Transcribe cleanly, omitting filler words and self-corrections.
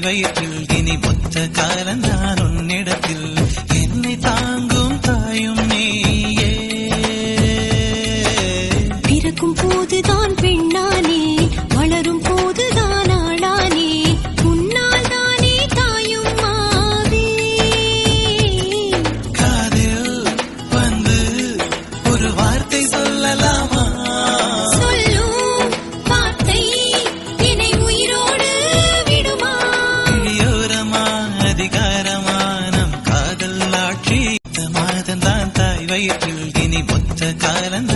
வயிற்றில் இனி மொத்த காலம் நான் உன்னிடத்தில் என்னை தாங்கும் தாயும் நீயே. பிறக்கும் போதுதான் பெண்ணானே, வளரும் போதுதான் ஆளானே, உன்னால் தானே தாயும் மாவே. காதில் வந்து ஒரு வார்த்தை சொல்லலாமா? சொல்லும் வார்த்தை என்னை உயிரோடு விடுமா? இழியோரமா அதிகாரமா நம் காதல் ஆட்சி மாதம் தான் தாய் வயிற்றில் இனி மொத்த காலம்